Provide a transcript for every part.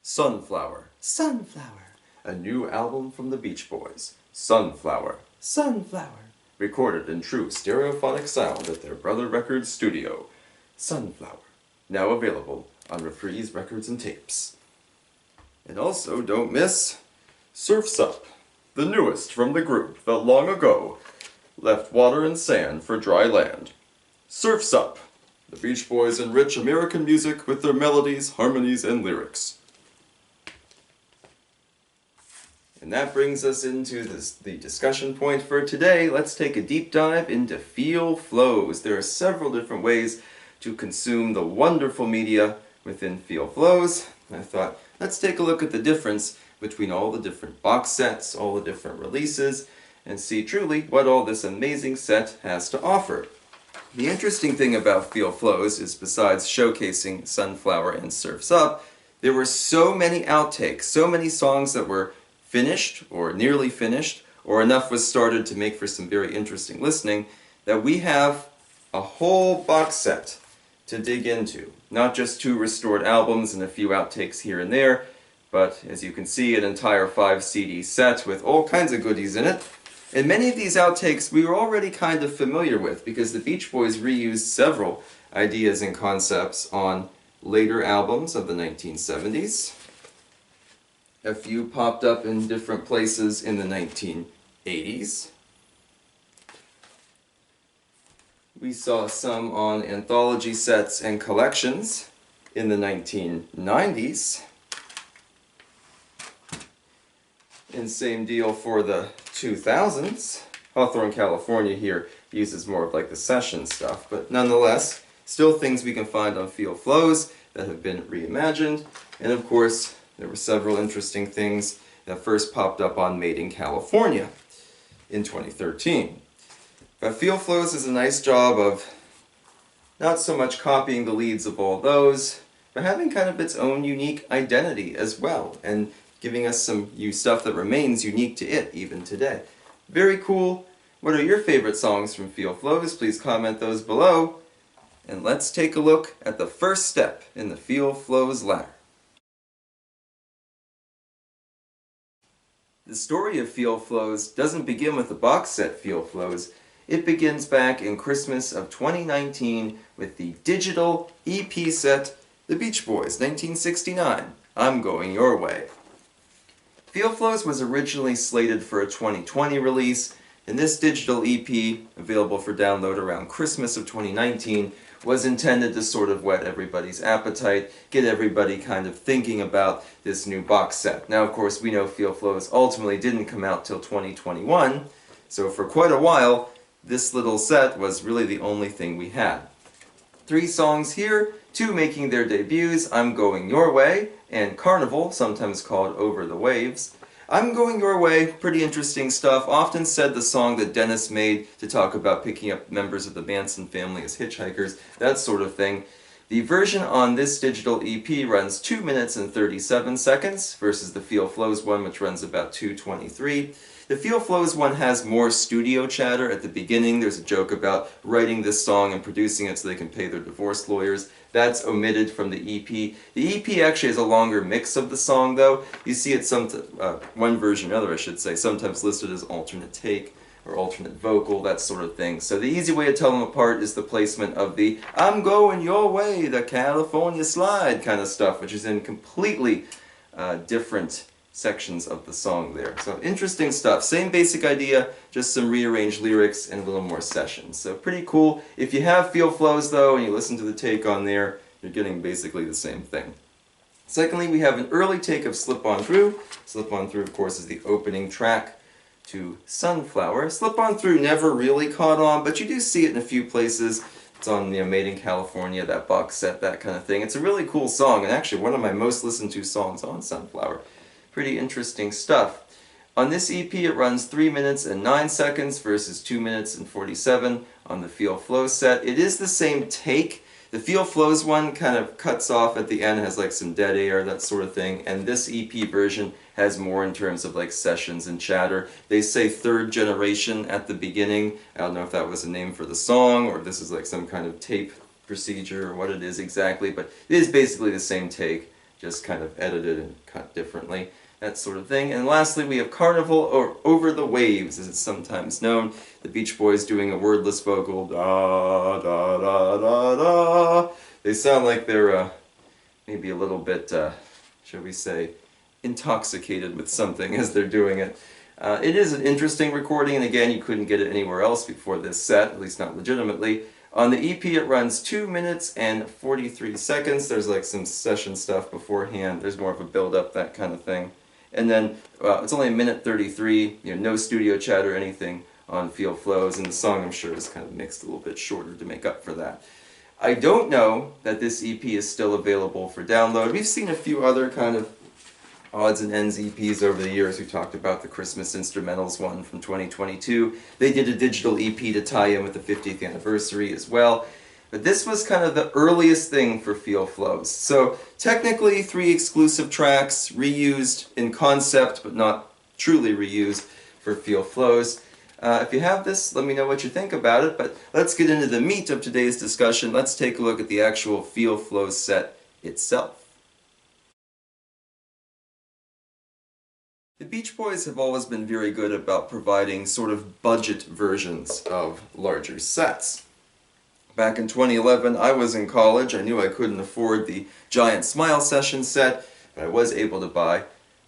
Sunflower. Sunflower. A new album from the Beach Boys. Sunflower. Sunflower. Recorded in true stereophonic sound at their Brother Records studio. Sunflower. Now available on Reprise Records and Tapes. And also, don't miss Surf's Up, the newest from the group that long ago left water and sand for dry land. Surf's Up. The Beach Boys enrich American music with their melodies, harmonies, and lyrics. And that brings us into the discussion point for today. Let's take a deep dive into feel flows. There are several different ways to consume the wonderful media within feel flows. I thought, let's take a look at the difference between all the different box sets, all the different releases, and see truly what all this amazing set has to offer. The interesting thing about feel flows is, besides showcasing Sunflower and Surf's Up, there were so many outtakes, so many songs that were finished or nearly finished, or enough was started to make for some very interesting listening, that we have a whole box set to dig into. Not just 2 restored albums and a few outtakes here and there, but as you can see, an entire 5 CD set with all kinds of goodies in it. And many of these outtakes we were already kind of familiar with, because the Beach Boys reused several ideas and concepts on later albums of the 1970s. A few popped up in different places in the 1980s. We saw some on anthology sets and collections in the 1990s. And same deal for the 2000s. Hawthorne, California here uses more of like the session stuff, but nonetheless, still things we can find on Feel Flows that have been reimagined. And of course, there were several interesting things that first popped up on Made in California in 2013. But Feel Flows does a nice job of not so much copying the leads of all those, but having kind of its own unique identity as well, and giving us some stuff that remains unique to it even today. Very cool. What are your favorite songs from Feel Flows? Please comment those below. And let's take a look at the first step in the Feel Flows ladder. The story of Feel Flows doesn't begin with the box set Feel Flows. It begins back in Christmas of 2019 with the digital EP set, The Beach Boys, 1969, I'm Going Your Way. Feel Flows was originally slated for a 2020 release, and this digital EP, available for download around Christmas of 2019, was intended to sort of whet everybody's appetite, get everybody kind of thinking about this new box set. Now, of course, we know Feel Flows ultimately didn't come out till 2021, so for quite a while, this little set was really the only thing we had. 3 songs here, 2 making their debuts, I'm Going Your Way, and Carnival, sometimes called Over the Waves. I'm Going Your Way, pretty interesting stuff, often said the song that Dennis made to talk about picking up members of the Manson family as hitchhikers, that sort of thing. The version on this digital EP runs 2 minutes and 37 seconds versus the Feel Flows one, which runs about 2:23. The Feel Flows one has more studio chatter at the beginning. There's a joke about writing this song and producing it so they can pay their divorce lawyers. That's omitted from the EP. The EP actually has a longer mix of the song, though. You see it one version or other, I should say, sometimes listed as alternate take or alternate vocal, that sort of thing. So the easy way to tell them apart is the placement of the I'm Going Your Way, the California Slide kind of stuff, which is in completely different sections of the song there. So interesting stuff. Same basic idea, just some rearranged lyrics and a little more sessions. So pretty cool. If you have Feel Flows though, and you listen to the take on there, you're getting basically the same thing. Secondly, we have an early take of Slip On Through. Slip On Through, of course, is the opening track to Sunflower. Slip On Through never really caught on, but you do see it in a few places. It's on, Made in California, that box set, that kind of thing. It's a really cool song, and actually one of my most listened to songs on Sunflower. Pretty interesting stuff. On this EP it runs 3 minutes and 9 seconds versus 2 minutes and 47 on the Feel Flows set. It is the same take. The Feel Flows one kind of cuts off at the end, has like some dead air, that sort of thing, and this EP version has more in terms of like sessions and chatter. They say 3rd generation at the beginning. I don't know if that was a name for the song or if this is like some kind of tape procedure or what it is exactly, but it is basically the same take, just kind of edited and cut differently, that sort of thing. And lastly, we have Carnival, or Over the Waves, as it's sometimes known. The Beach Boys doing a wordless vocal, da da da da da. They sound like they're maybe a little bit, shall we say, intoxicated with something as they're doing it. It is an interesting recording, and again, you couldn't get it anywhere else before this set, at least not legitimately. On the EP, it runs 2 minutes and 43 seconds. There's like some session stuff beforehand. There's more of a build-up, that kind of thing. And then it's only 1:33, no studio chat or anything on Feel Flows, and the song, I'm sure, is kind of mixed a little bit shorter to make up for that. I don't know that this EP is still available for download. We've seen a few other kind of odds and ends EPs over the years. We talked about the Christmas Instrumentals one from 2022. They did a digital EP to tie in with the 50th anniversary as well. But this was kind of the earliest thing for Feel Flows. So technically 3 exclusive tracks, reused in concept but not truly reused for Feel Flows. If you have this, let me know what you think about it, but let's get into the meat of today's discussion. Let's take a look at the actual Feel Flows set itself. The Beach Boys have always been very good about providing sort of budget versions of larger sets. Back in 2011, I was in college. I knew I couldn't afford the giant Smile Session set, but I was able to buy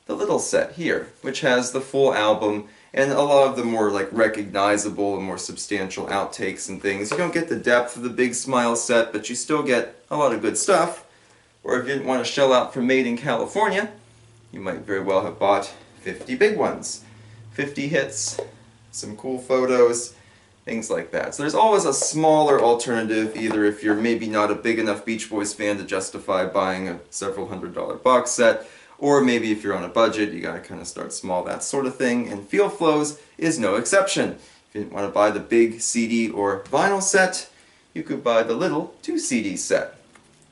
the little set here, which has the full album and a lot of the more like recognizable and more substantial outtakes and things. You don't get the depth of the big Smile set, but you still get a lot of good stuff. Or if you didn't want to shell out for Made in California, you might very well have bought 50 big ones. 50 hits, some cool photos, things like that. So there's always a smaller alternative, either if you're maybe not a big enough Beach Boys fan to justify buying a several $100 box set, or maybe if you're on a budget, you gotta kind of start small, that sort of thing, and Feel Flows is no exception. If you didn't want to buy the big CD or vinyl set, you could buy the little 2 CD set.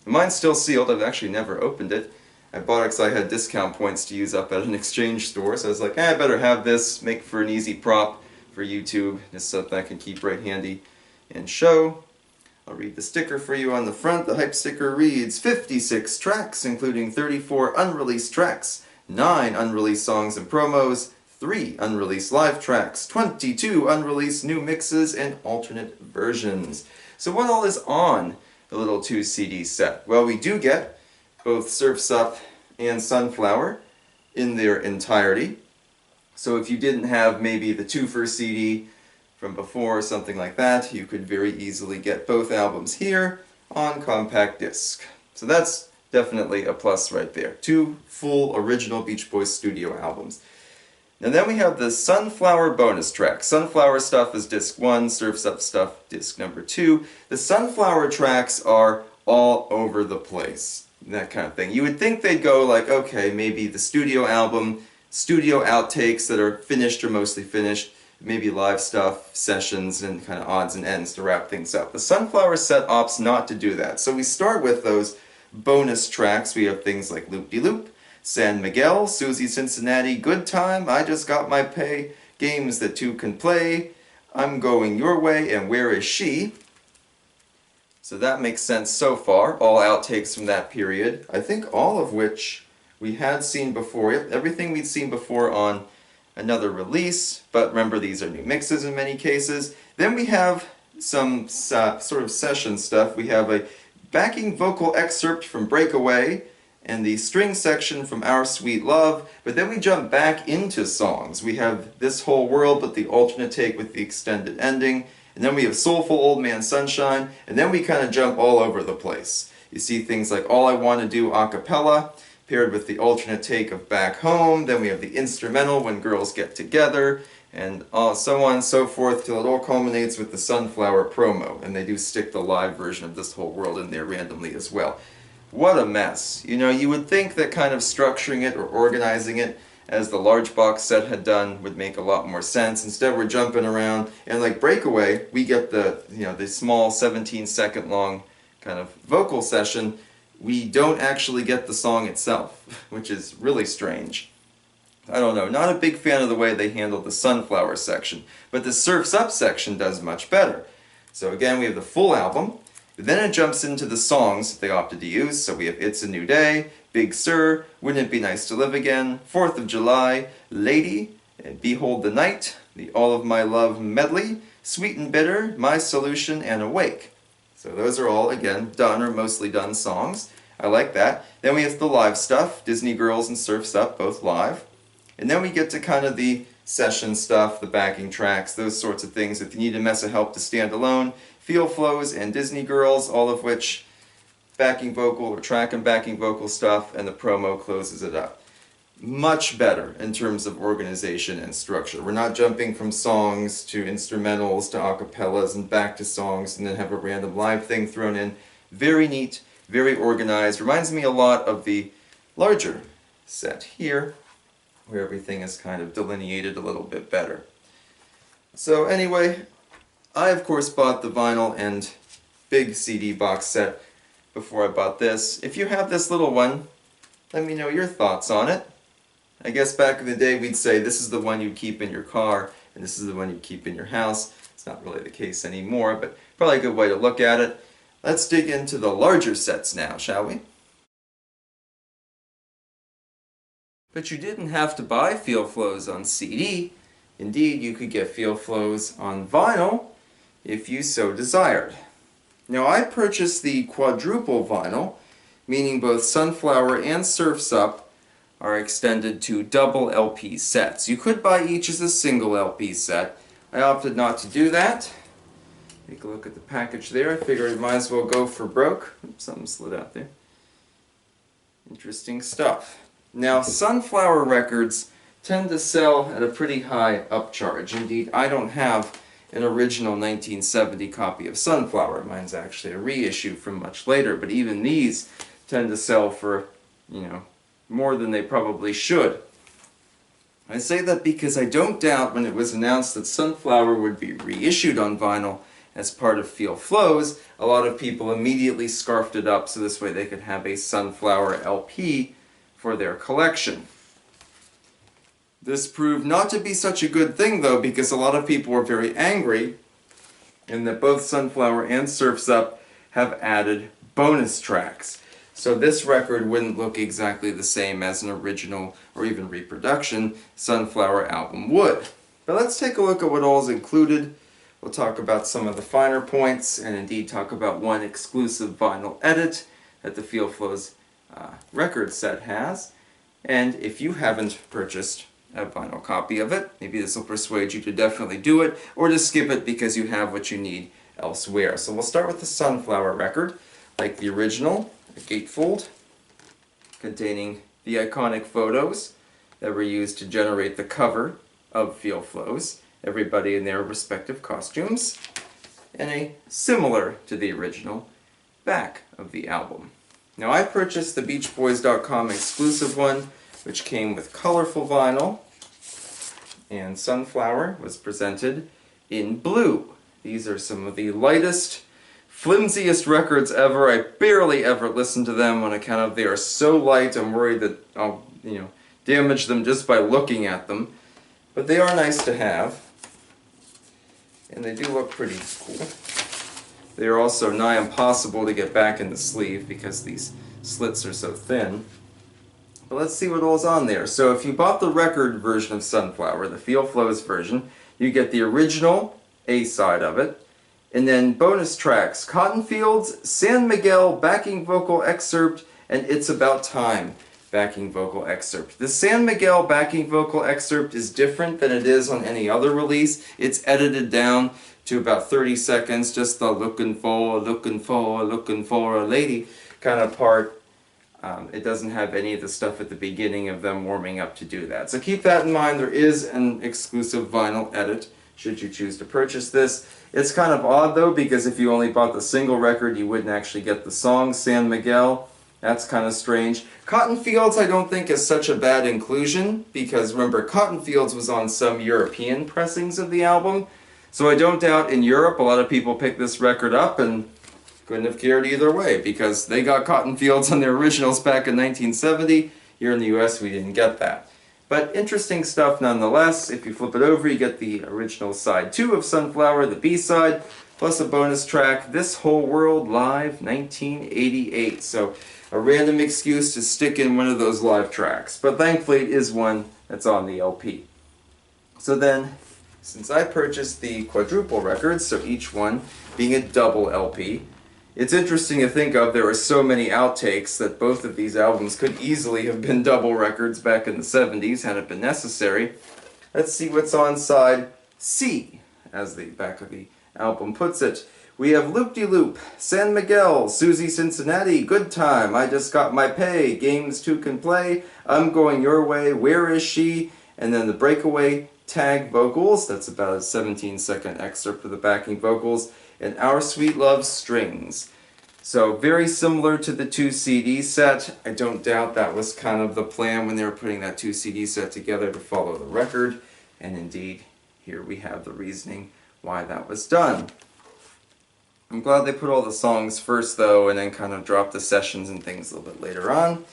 Mine's still sealed. I've actually never opened it. I bought it because I had discount points to use up at an exchange store, so I was like, I better have this, make for an easy prop for YouTube, just so that I can keep right handy and show. I'll read the sticker for you on the front. The hype sticker reads, 56 tracks, including 34 unreleased tracks, 9 unreleased songs and promos, 3 unreleased live tracks, 22 unreleased new mixes, and alternate versions. So what all is on the little 2 CD set? Well, we do get both Surf's Up and Sunflower in their entirety. So if you didn't have maybe the 2 for CD from before or something like that, you could very easily get both albums here on compact disc. So that's definitely a plus right there. 2 full original Beach Boys studio albums. And then we have the Sunflower bonus track. Sunflower stuff is disc 1, Surf's Up stuff disc number 2. The Sunflower tracks are all over the place, that kind of thing. You would think they'd go like, okay, maybe the studio album, studio outtakes that are finished or mostly finished, maybe live stuff, sessions, and kind of odds and ends to wrap things up. The Sunflower set opts not to do that. So we start with those bonus tracks. We have things like Loop-de-Loop, San Miguel, Susie Cincinnati, Good Time, I Just Got My Pay, Games That Two Can Play, I'm Going Your Way, and Where Is She? So that makes sense so far. All outtakes from that period. I think all of which we had seen before. Yep, everything we'd seen before on another release, but remember these are new mixes in many cases. Then we have some sort of session stuff. We have a backing vocal excerpt from Breakaway and the string section from Our Sweet Love, but then we jump back into songs. We have This Whole World, but the alternate take with the extended ending, and then we have Soulful Old Man Sunshine, and then we kind of jump all over the place. You see things like All I Want to Do a cappella, paired with the alternate take of Back Home, then we have the instrumental When Girls Get Together, and so on and so forth, till it all culminates with the Sunflower promo, and they do stick the live version of This Whole World in there randomly as well. What a mess. You know, you would think that kind of structuring it or organizing it as the large box set had done would make a lot more sense. Instead we're jumping around, and like Breakaway, we get the, the small 17-second long kind of vocal session. We don't actually get the song itself, which is really strange. I don't know, not a big fan of the way they handled the Sunflower section, but the Surf's Up section does much better. So again, we have the full album, But then it jumps into the songs they opted to use. So we have It's a New Day, Big Sur, Wouldn't It Be Nice to Live Again, 4th of July, Lady, and Behold the Night, the All of My Love medley, Sweet and Bitter, My Solution, and Awake. So those are all, again, done or mostly done songs. I like that. Then we have the live stuff, Disney Girls and Surf's Up, both live. And then we get to kind of the session stuff, the backing tracks, those sorts of things. If you need a mess of help to stand alone, Feel Flows and Disney Girls, all of which backing vocal or track and backing vocal stuff, and the promo closes it up. Much better in terms of organization and structure. We're not jumping from songs to instrumentals to acapellas and back to songs and then have a random live thing thrown in. Very neat, very organized. Reminds me a lot of the larger set here, where everything is kind of delineated a little bit better. So anyway, I of course bought the vinyl and big CD box set before I bought this. If you have this little one, let me know your thoughts on it. I guess back in the day we'd say this is the one you'd keep in your car and this is the one you'd keep in your house. It's not really the case anymore, but probably a good way to look at it. Let's dig into the larger sets now, shall we? But you didn't have to buy Feel Flows on CD. Indeed, you could get Feel Flows on vinyl if you so desired. Now I purchased the quadruple vinyl, meaning both Sunflower and Surf's Up are extended to double LP sets. You could buy each as a single LP set. I opted not to do that. Take a look at the package there. I figured I might as well go for broke. Oops, something slid out there. Interesting stuff. Now, Sunflower records tend to sell at a pretty high upcharge. Indeed, I don't have an original 1970 copy of Sunflower. Mine's actually a reissue from much later, but even these tend to sell for, more than they probably should. I say that because I don't doubt when it was announced that Sunflower would be reissued on vinyl as part of Feel Flows, a lot of people immediately scarfed it up so this way they could have a Sunflower LP for their collection. This proved not to be such a good thing though, because a lot of people were very angry in that both Sunflower and Surf's Up have added bonus tracks. So this record wouldn't look exactly the same as an original or even reproduction Sunflower album would. But let's take a look at what all is included. We'll talk about some of the finer points and indeed talk about one exclusive vinyl edit that the Feel Flows record set has. And if you haven't purchased a vinyl copy of it, maybe this will persuade you to definitely do it, or to skip it because you have what you need elsewhere. So we'll start with the Sunflower record, like the original, a gatefold containing the iconic photos that were used to generate the cover of Feel Flows, everybody in their respective costumes, and a similar to the original back of the album. Now I purchased the BeachBoys.com exclusive one, which came with colorful vinyl, and Sunflower was presented in blue. These are some of the lightest, flimsiest records ever. I barely ever listen to them on account of they are so light. I'm worried that I'll, damage them just by looking at them. But they are nice to have, and they do look pretty cool. They are also nigh impossible to get back in the sleeve because these slits are so thin. But let's see what all's on there. So if you bought the record version of Sunflower, the Feel Flows version, you get the original A-side of it, and then bonus tracks, Cotton Fields, San Miguel backing vocal excerpt, and It's About Time backing vocal excerpt. The San Miguel backing vocal excerpt is different than it is on any other release. It's edited down to about 30 seconds, just the looking for a lady kind of part. It doesn't have any of the stuff at the beginning of them warming up to do that. So keep that in mind. There is an exclusive vinyl edit should you choose to purchase this. It's kind of odd though, because if you only bought the single record you wouldn't actually get the song San Miguel. That's kind of strange. Cotton Fields I don't think is such a bad inclusion, because remember Cotton Fields was on some European pressings of the album. So I don't doubt in Europe a lot of people picked this record up and couldn't have cared either way, because they got Cotton Fields on their originals back in 1970. Here in the US we didn't get that. But interesting stuff nonetheless. If you flip it over you get the original side 2 of Sunflower, the B-side. plus a bonus track, This Whole World Live 1988. So a random excuse to stick in one of those live tracks, but thankfully it is one that's on the LP. So then, since I purchased the quadruple records, so each one being a double LP, it's interesting to think of there are so many outtakes that both of these albums could easily have been double records back in the 70s had it been necessary. Let's see what's on side C, as the back of the album puts it. We have Loop-de-Loop, San Miguel, Susie Cincinnati, Good Time, I Just Got My Pay, Games Two Can Play, I'm Going Your Way, Where Is She, and then the breakaway tag vocals, that's about a 17-second excerpt of the backing vocals, and Our Sweet Love Strings. So very similar to the 2 CD set. I don't doubt that was kind of the plan when they were putting that 2 CD set together to follow the record, and indeed here we have the reasoning why that was done. I'm glad they put all the songs first though, and then kind of dropped the sessions and things a little bit later on.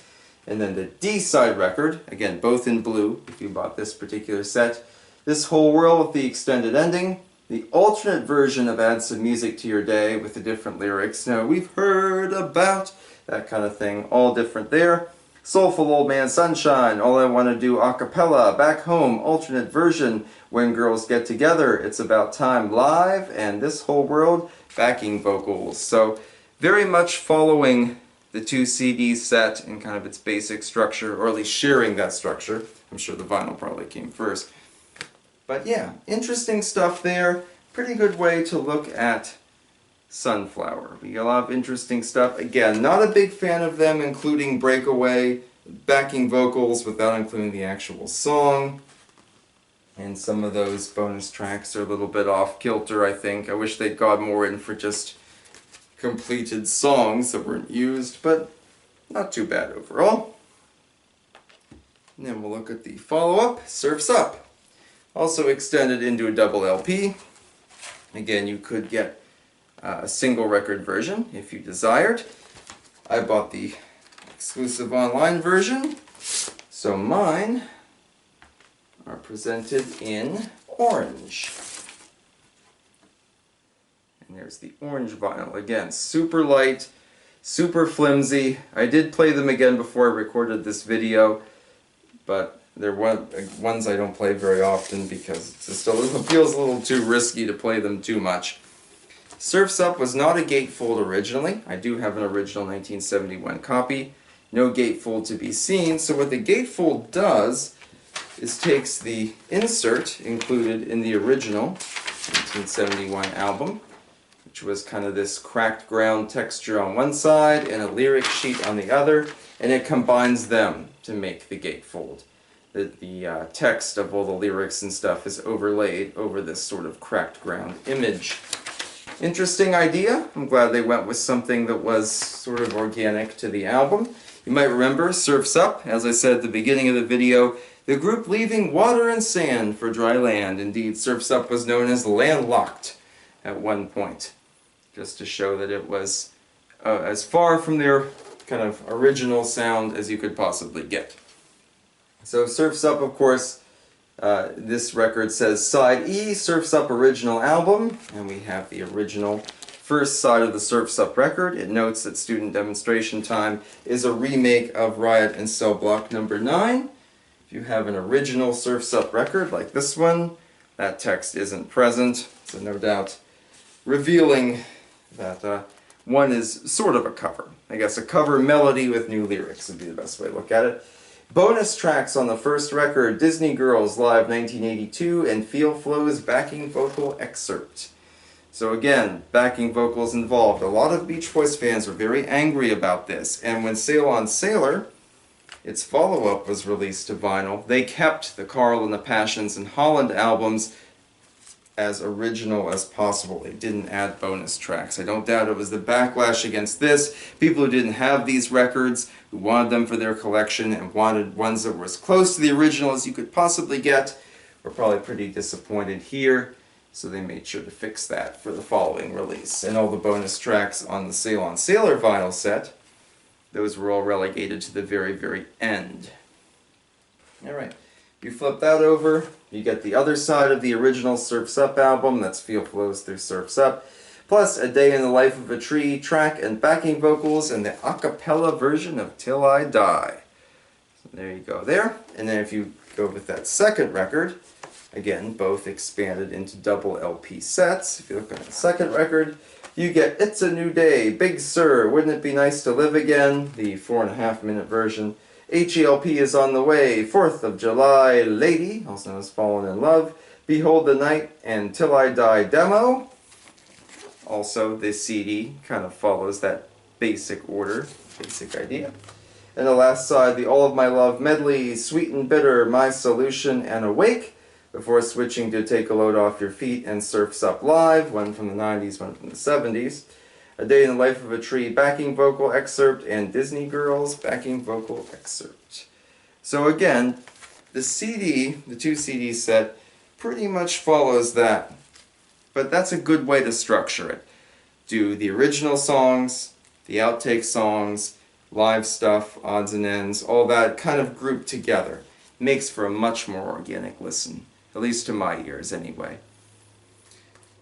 And then the D-side record, again both in blue if you bought this particular set, This Whole World with the extended ending, the alternate version of Add Some Music to Your Day with the different lyrics. Now we've heard about, that kind of thing, all different there. Soulful Old Man Sunshine, All I Want to Do a cappella, Back Home, alternate version, When Girls Get Together, It's About Time live, and This Whole World, backing vocals. So very much following the 2 CD set in kind of its basic structure, or at least sharing that structure. I'm sure the vinyl probably came first. But yeah, interesting stuff there. Pretty good way to look at Sunflower. We got a lot of interesting stuff. Again, not a big fan of them including breakaway backing vocals without including the actual song. And some of those bonus tracks are a little bit off kilter, I think. I wish they'd got more in for just completed songs that weren't used, but not too bad overall. And then we'll look at the follow-up, Surf's Up. Also extended into a double LP. Again, you could get a single record version if you desired. I bought the exclusive online version, so mine are presented in orange. And there's the orange vinyl. Again, super light, super flimsy. I did play them again before I recorded this video, but they're ones I don't play very often because it feels a little too risky to play them too much. Surf's Up was not a gatefold originally. I do have an original 1971 copy. No gatefold to be seen, so what the gatefold does is takes the insert included in the original 1971 album, which was kind of this cracked ground texture on one side and a lyric sheet on the other, and it combines them to make the gatefold. The text of all the lyrics and stuff is overlaid over this sort of cracked ground image. Interesting idea. I'm glad they went with something that was sort of organic to the album. You might remember Surf's Up, as I said at the beginning of the video, the group leaving water and sand for dry land. Indeed, Surf's Up was known as Landlocked at one point, just to show that it was as far from their kind of original sound as you could possibly get. So Surf's Up, of course, this record says Side E, Surf's Up original album, and we have the original first side of the Surf's Up record. It notes that Student Demonstration Time is a remake of Riot and Cell Block number 9. If you have an original Surf's Up record like this one, that text isn't present, so no doubt revealing that one is sort of a cover. I guess a cover melody with new lyrics would be the best way to look at it. Bonus tracks on the first record, Disney Girls Live 1982 and Feel Flow's backing vocal excerpt. So again, backing vocals involved. A lot of Beach Boys fans were very angry about this, and when Sail on Sailor, its follow-up, was released to vinyl, they kept the Carl and the Passions and Holland albums as original as possible. They didn't add bonus tracks. I don't doubt it was the backlash against this. People who didn't have these records, who wanted them for their collection and wanted ones that were as close to the original as you could possibly get, were probably pretty disappointed here. So they made sure to fix that for the following release. And all the bonus tracks on the Sail on Sailor vinyl set, those were all relegated to the very, very end. Alright, you flip that over, you get the other side of the original Surf's Up album, that's Feel Flows through Surf's Up. plus A Day in the Life of a Tree track and backing vocals, and the a cappella version of Till I Die. So there you go there. And then if you go with that second record, again, both expanded into double LP sets. If you look at the second record, you get It's a New Day, Big Sur, Wouldn't It Be Nice to Live Again, the 4.5-minute version. H.E.L.P. is on the way, 4th of July, Lady, also known as Fallen in Love, Behold the Night, and Till I Die demo. Also, this CD kind of follows that basic order, basic idea. And the last side, the All of My Love medley, Sweet and Bitter, My Solution, and Awake, before switching to Take a Load Off Your Feet and Surf's Up Live, one from the 90s, one from the 70s. A Day in the Life of a Tree backing vocal excerpt, and Disney Girls backing vocal excerpt. So again, the CD, the 2 CD set, pretty much follows that. But that's a good way to structure it. Do the original songs, the outtake songs, live stuff, odds and ends, all that kind of grouped together. Makes for a much more organic listen. At least to my ears, anyway.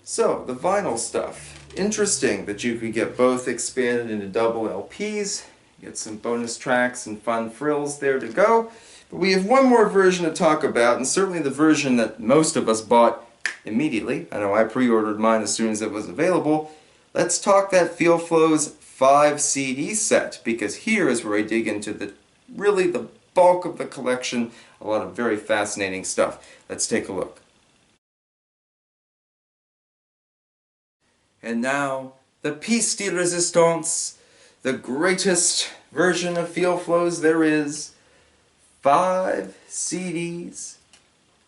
So, the vinyl stuff. Interesting that you could get both expanded into double LPs. Get some bonus tracks and fun frills there to go. But we have one more version to talk about, and certainly the version that most of us bought immediately. I know I pre-ordered mine as soon as it was available. Let's talk that Feel Flows 5 CD set, because here is where I dig into the bulk of the collection. A lot of very fascinating stuff. Let's take a look. And now, the pièce de résistance, the greatest version of Feel Flows there is. 5 CDs,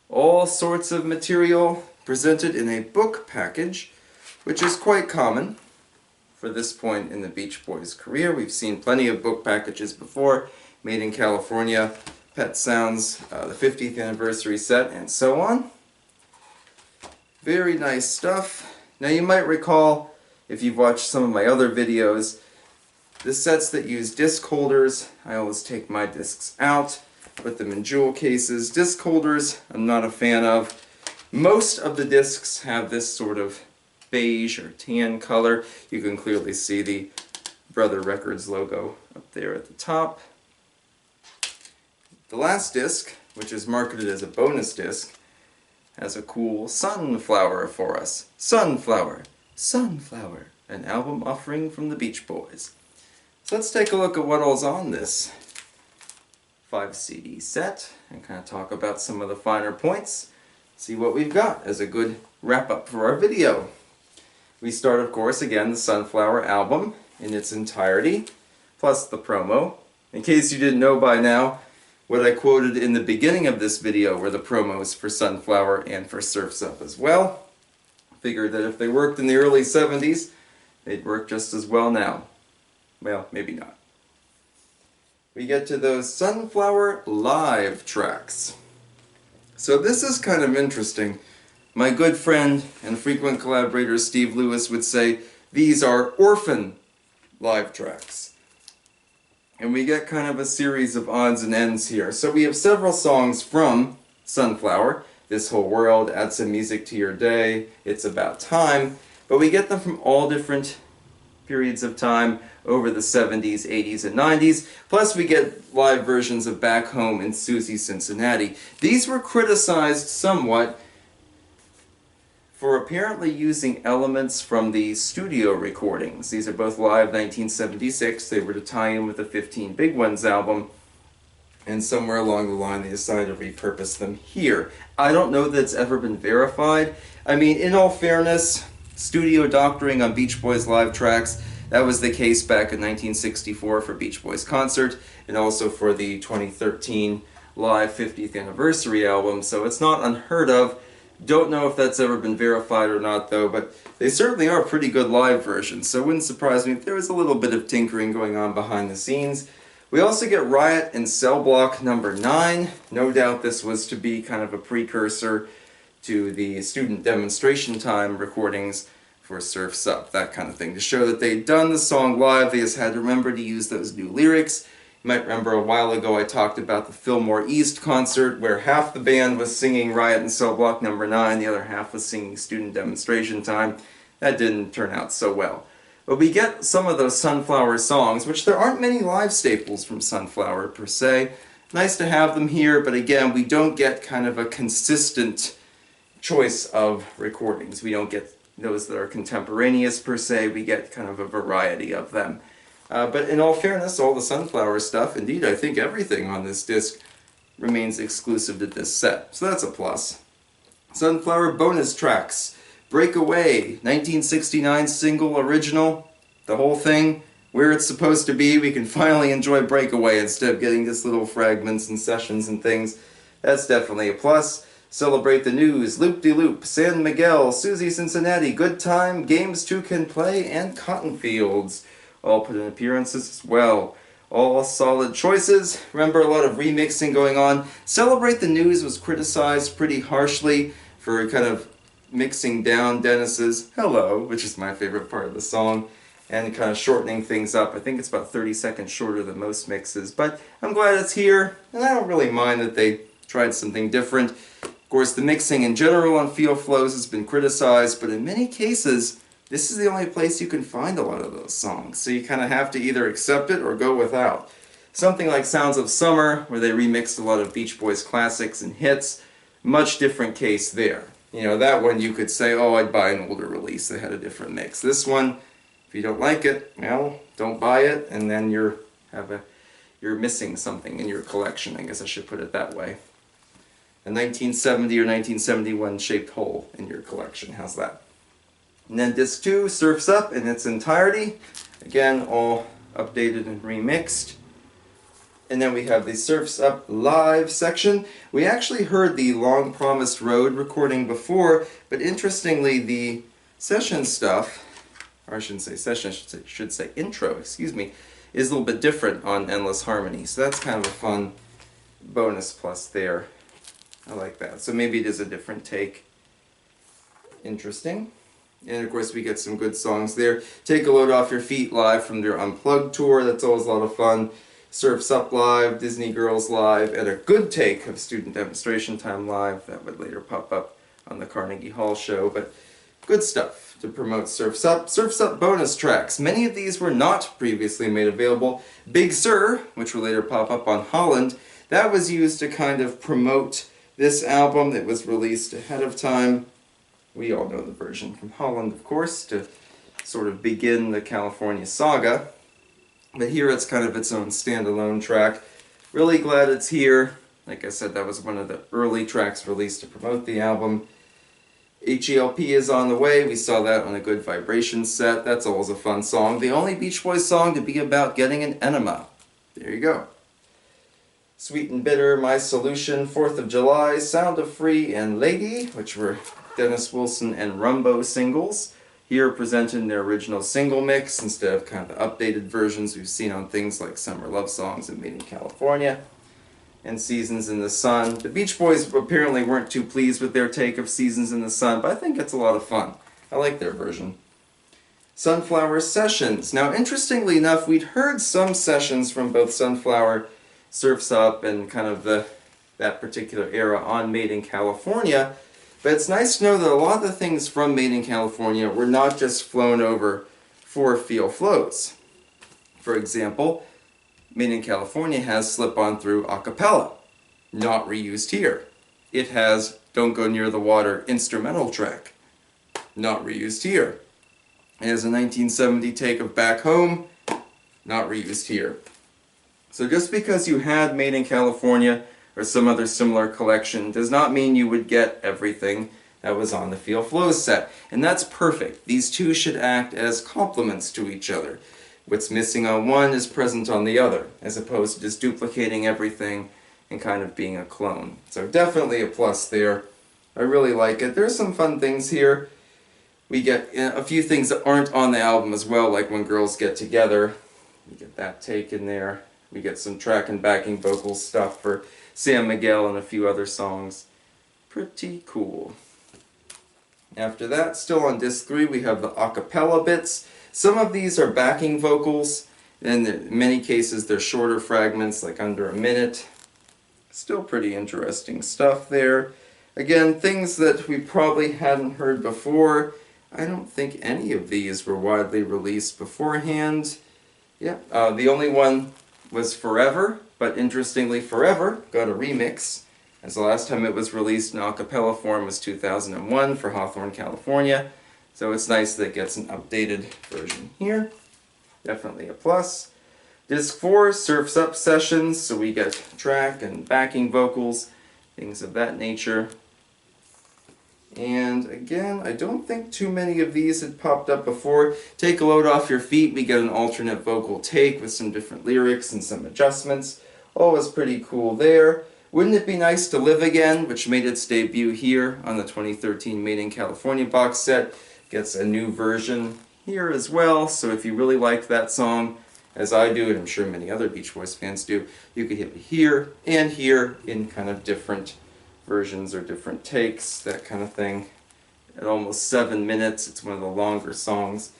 all sorts of material presented in a book package, which is quite common for this point in the Beach Boys' career. We've seen plenty of book packages before, made in California, Pet Sounds, the 50th anniversary set, and so on. Very nice stuff. Now you might recall, if you've watched some of my other videos, the sets that use disc holders, I always take my discs out, put them in jewel cases. Disc holders, I'm not a fan of. Most of the discs have this sort of beige or tan color. You can clearly see the Brother Records logo up there at the top. The last disc, which is marketed as a bonus disc, has a cool sunflower for us. Sunflower, Sunflower, an album offering from the Beach Boys. So let's take a look at what all's on this 5 CD set and kind of talk about some of the finer points. See what we've got as a good wrap-up for our video. We start, of course, again, the Sunflower album in its entirety, plus the promo. In case you didn't know by now, what I quoted in the beginning of this video were the promos for Sunflower and for Surf's Up as well. Figured that if they worked in the early 70s, they'd work just as well now. Well, maybe not. We get to those Sunflower live tracks. So this is kind of interesting. My good friend and frequent collaborator Steve Lewis would say these are orphan live tracks. And we get kind of a series of odds and ends here. So we have several songs from Sunflower, This Whole World, Add Some Music to Your Day, It's About Time, but we get them from all different periods of time over the 70s, 80s, and 90s. Plus we get live versions of Back Home and Susie Cincinnati. These were criticized somewhat for apparently using elements from the studio recordings. These are both live 1976. They were to tie in with the 15 Big Ones album, and somewhere along the line they decided to repurpose them here. I don't know that it's ever been verified. I mean, in all fairness, studio doctoring on Beach Boys live tracks, that was the case back in 1964 for Beach Boys Concert, and also for the 2013 live 50th anniversary album, so it's not unheard of. Don't know if that's ever been verified or not though, but they certainly are pretty good live versions, so it wouldn't surprise me if there was a little bit of tinkering going on behind the scenes. We also get Riot in Cell Block number 9. No doubt this was to be kind of a precursor to the student demonstration time recordings for Surf's Up, that kind of thing. To show that they'd done the song live, they just had to remember to use those new lyrics. You might remember a while ago I talked about the Fillmore East concert where half the band was singing Riot in Cell Block number 9, the other half was singing Student Demonstration Time. that didn't turn out so well. But we get some of those Sunflower songs, which there aren't many live staples from Sunflower per se. Nice to have them here, but again, we don't get kind of a consistent choice of recordings. We don't get those that are contemporaneous per se, we get kind of a variety of them. But in all fairness, all the Sunflower stuff, indeed I think everything on this disc, remains exclusive to this set. So that's a plus. Sunflower bonus tracks. Breakaway, 1969 single original, the whole thing, where it's supposed to be. We can finally enjoy Breakaway instead of getting just little fragments and sessions and things. That's definitely a plus. Celebrate the News, Loop-de-Loop, San Miguel, Susie Cincinnati, Good Time, Games 2 Can Play, and Cotton Fields. All put in appearances as well. All solid choices. Remember, a lot of remixing going on. Celebrate the News was criticized pretty harshly for kind of mixing down Dennis's Hello, which is my favorite part of the song, and kind of shortening things up. I think it's about 30 seconds shorter than most mixes, but I'm glad it's here, and I don't really mind that they tried something different. Of course, the mixing in general on Feel Flows has been criticized, but in many cases, this is the only place you can find a lot of those songs, so you kind of have to either accept it or go without. Something like Sounds of Summer, where they remixed a lot of Beach Boys classics and hits, much different case there. You know, that one you could say, oh, I'd buy an older release that had a different mix. This one, if you don't like it, well, don't buy it, and then you're missing something in your collection. I guess I should put it that way. A 1970 or 1971 shaped hole in your collection. How's that? And then disc 2, Surf's Up in its entirety. Again, all updated and remixed. And then we have the Surf's Up live section. We actually heard the Long Promised Road recording before, but interestingly the session stuff, or I shouldn't say session, I should say intro, excuse me, is a little bit different on Endless Harmony. So that's kind of a fun bonus plus there. I like that. So maybe it is a different take. Interesting. And of course we get some good songs there. Take a Load Off Your Feet live from their Unplugged tour. That's always a lot of fun. Surf's Up live, Disney Girls live, and a good take of Student Demonstration Time live. That would later pop up on the Carnegie Hall show, but good stuff to promote Surf's Up. Surf's Up bonus tracks. Many of these were not previously made available. Big Sur, which will later pop up on Holland, that was used to kind of promote this album that was released ahead of time. We all know the version from Holland, of course, to sort of begin the California saga. But here it's kind of its own standalone track. Really glad it's here. Like I said, that was one of the early tracks released to promote the album. H.E.L.P. is on the way. We saw that on a Good Vibrations set. That's always a fun song. The only Beach Boys song to be about getting an enema. There you go. Sweet and Bitter, My Solution, 4th of July, Sound of Free, and Lady, which were Dennis Wilson and Rumbo singles. Here presented in their original single mix instead of kind of the updated versions we've seen on things like Summer Love Songs and Made in California and Seasons in the Sun. The Beach Boys apparently weren't too pleased with their take of Seasons in the Sun, but I think it's a lot of fun. I like their version. Sunflower Sessions. Now, interestingly enough, we'd heard some sessions from both Sunflower, Surf's Up, and kind of that particular era on Made in California. But it's nice to know that a lot of the things from Made in California were not just flown over for Feel Flows. For example, Made in California has Slip On Through a cappella, not reused here. It has Don't Go Near the Water instrumental track, not reused here. It has a 1970 take of Back Home, not reused here. So just because you had Made in California or some other similar collection does not mean you would get everything that was on the Feel Flows set. And that's perfect. These two should act as complements to each other. What's missing on one is present on the other, as opposed to just duplicating everything and kind of being a clone. So definitely a plus there. I really like it. There's some fun things here. We get a few things that aren't on the album as well, like When Girls Get Together. We get that take in there. We get some track and backing vocal stuff for San Miguel and a few other songs. Pretty cool. After that, still on disc 3, we have the a cappella bits. Some of these are backing vocals, and in many cases they're shorter fragments, like under a minute. Still pretty interesting stuff there. Again, things that we probably hadn't heard before. I don't think any of these were widely released beforehand. Yeah, the only one was Forever, but interestingly Forever got a remix, as the last time it was released in a cappella form was 2001 for Hawthorne, California. So it's nice that it gets an updated version here. Definitely a plus. Disc 4, Surf's Up sessions, so we get track and backing vocals, things of that nature. And again, I don't think too many of these had popped up before. Take a Load Off Your Feet, we get an alternate vocal take with some different lyrics and some adjustments. Always pretty cool there. Wouldn't It Be Nice to Live Again, which made its debut here on the 2013 Made in California box set, gets a new version here as well. So if you really liked that song, as I do, and I'm sure many other Beach Boys fans do, you could hit here and here in kind of different versions or different takes, that kind of thing. At almost 7 minutes, it's one of the longer songs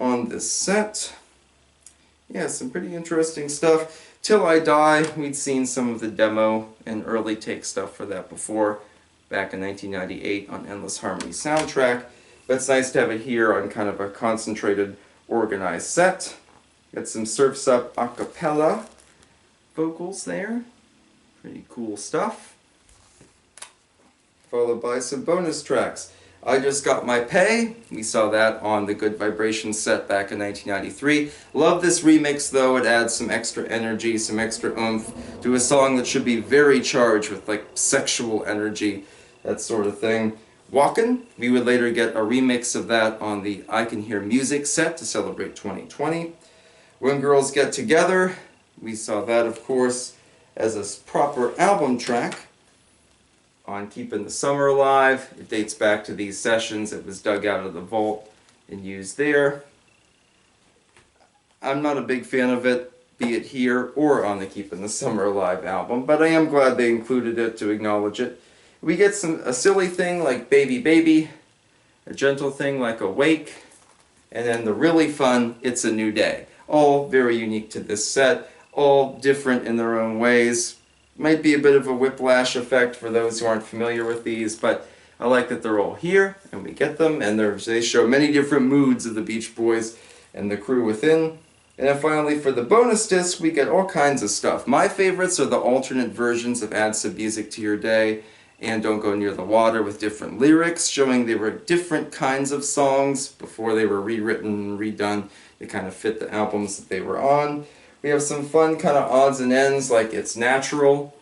on this set. Yeah, some pretty interesting stuff. Till I Die, we'd seen some of the demo and early take stuff for that before, back in 1998 on Endless Harmony soundtrack. But it's nice to have it here on kind of a concentrated, organized set. Got some Surf's Up a cappella vocals there. Pretty cool stuff. Followed by some bonus tracks. I Just Got My Pay. We saw that on the Good Vibrations set back in 1993. Love this remix though. It adds some extra energy, some extra oomph to a song that should be very charged with like sexual energy, that sort of thing. Walkin', we would later get a remix of that on the I Can Hear Music set to celebrate 2020. When Girls Get Together, we saw that of course as a proper album track on Keeping the Summer Alive. It dates back to these sessions. It was dug out of the vault and used there. I'm not a big fan of it, be it here or on the Keeping the Summer Alive album, but I am glad they included it to acknowledge it. We get a silly thing like Baby Baby, a gentle thing like Awake, and then the really fun It's a New Day. All very unique to this set, all different in their own ways. Might be a bit of a whiplash effect for those who aren't familiar with these, but I like that they're all here, and we get them, and they show many different moods of the Beach Boys and the crew within. And then finally, for the bonus disc, we get all kinds of stuff. My favorites are the alternate versions of Add Some Music to Your Day and Don't Go Near the Water with different lyrics, showing they were different kinds of songs before they were rewritten and redone to kind of fit the albums that they were on. We have some fun kind of odds and ends like It's Natural,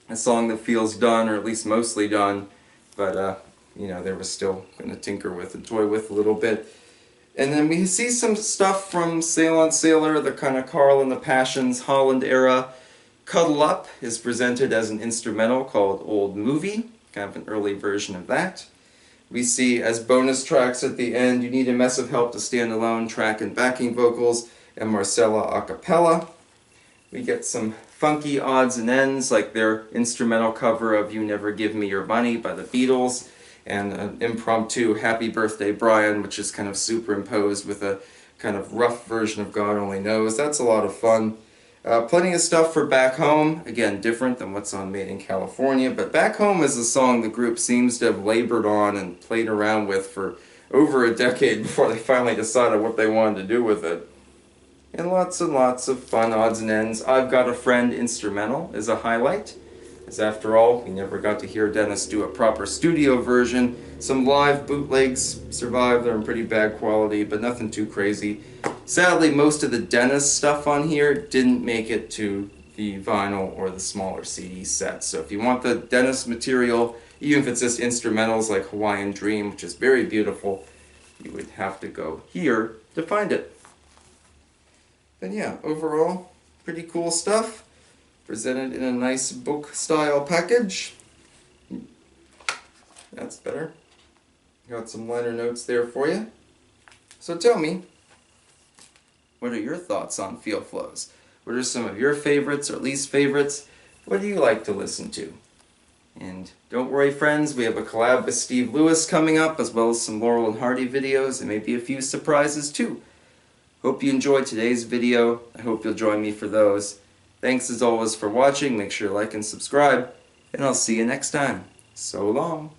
a song that feels done, or at least mostly done, but you know, they were still going to tinker with and toy with a little bit. And then we see some stuff from Sail on Sailor, the kind of Carl and the Passions Holland era. Cuddle Up is presented as an instrumental called Old Movie, kind of an early version of that. We see as bonus tracks at the end, You Need a Mess of Help to Stand Alone, track and backing vocals, and Marcella a cappella. We get some funky odds and ends, like their instrumental cover of You Never Give Me Your Money by the Beatles, and an impromptu Happy Birthday Brian, which is kind of superimposed with a kind of rough version of God Only Knows. That's a lot of fun. Plenty of stuff for Back Home, again different than what's on Made in California, but Back Home is a song the group seems to have labored on and played around with for over a decade before they finally decided what they wanted to do with it. And lots of fun odds and ends. I've Got a Friend instrumental is a highlight, as after all, we never got to hear Dennis do a proper studio version. Some live bootlegs survived, they're in pretty bad quality, but nothing too crazy. Sadly, most of the Dennis stuff on here didn't make it to the vinyl or the smaller CD set. So if you want the Dennis material, even if it's just instrumentals like Hawaiian Dream, which is very beautiful, you would have to go here to find it. But yeah, overall, pretty cool stuff. Presented in a nice book-style package. That's better. Got some liner notes there for you. So tell me, what are your thoughts on Feel Flows? What are some of your favorites or least favorites? What do you like to listen to? And don't worry, friends, we have a collab with Steve Lewis coming up, as well as some Laurel and Hardy videos, and maybe a few surprises too. Hope you enjoyed today's video. I hope you'll join me for those. Thanks as always for watching. Make sure to like and subscribe, and I'll see you next time. So long.